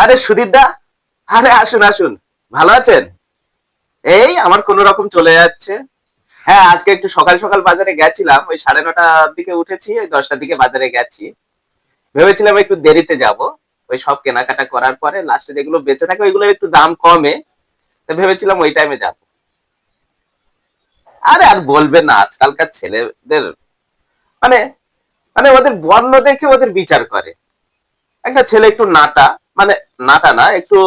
আরে সুদীপ দা, আরে আসুন আসুন, ভালো আছেন? এই আমার কোন রকম চলে যাচ্ছে। হ্যাঁ, আজকে একটু সকাল সকাল বাজারে গেছিলাম, ওই 9:30টার দিকে উঠেছি, ওই 10টার দিকে বাজারে গেছি। ভেবেছিলাম একটু দেরিতে যাব, ওই সব কেনাকাটা করার পরে লাস্টে যেগুলো বেঁচে থাকে ওইগুলোর একটু দাম কমে, তো ভেবেছিলাম ওই টাইমে যাব। আরে আর বলবেন না, আজকালকার ছেলেদের মানে মানে ওদের বর্ণ দেখে ওদের বিচার করে। একটা ছেলে একটু নাটা, মানে নাটা না, একটু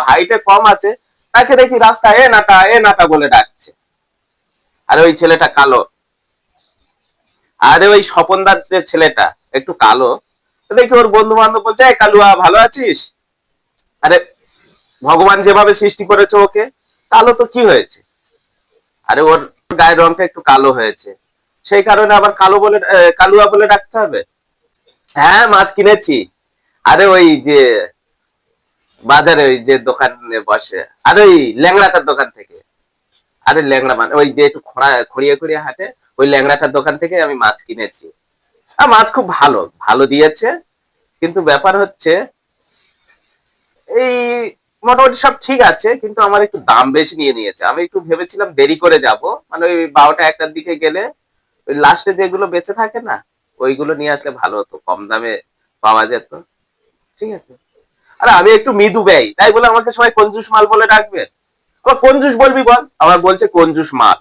হাইটে কম আছে, তাকে দেখি রাস্তায় এ নাটা বলে ডাকছে। আরে ওই ছেলেটা কালো। আরে ওই স্বপনদার যে ছেলেটা একটু কালো, তো দেখি ওর বন্ধু বান্ধব বলছে, "এই কালুয়া, ভালো আছিস?" আরে ভগবান যেভাবে সৃষ্টি করেছে ওকে, কালো তো কি হয়েছে? আরে ওর গায়ের রংটা একটু কালো হয়েছে, সেই কারণে আবার কালো বলে কালুয়া বলে ডাকতে হবে? হ্যাঁ, মাছ কিনেছি। আরে ওই যে বাজারে ওই যে দোকানে বসে, আর ওই ল্যাংড়াটার দোকান থেকে। আরে ল্যাংড়া মানে ওই যে একটু খড়িয়ে খড়িয়ে হাঁটে, ওই ল্যাংড়াটার দোকান থেকে আমি মাছ কিনেছি। আর মাছ খুব ভালো ভালো দিয়েছে, কিন্তু ব্যাপার হচ্ছে এই মোটামুটি সব ঠিক আছে, কিন্তু আমার একটু দাম বেশি নিয়ে নিয়েছে। আমি একটু ভেবেছিলাম দেরি করে যাব, মানে ওই 12টা 1টার দিকে গেলে ওই লাস্টে যেগুলো বেঁচে থাকে না, ওইগুলো নিয়ে আসলে ভালো হতো, কম দামে পাওয়া যেত। ঠিক আছে। আরে আমি একটু মৃদু ব্যয়, তাই বলে আমাকে সবাই কঞ্জুস মাল বলে ডাকবে? আবার কঞ্জুস বলবি বল, আবার বলছে কঞ্জুস মাল।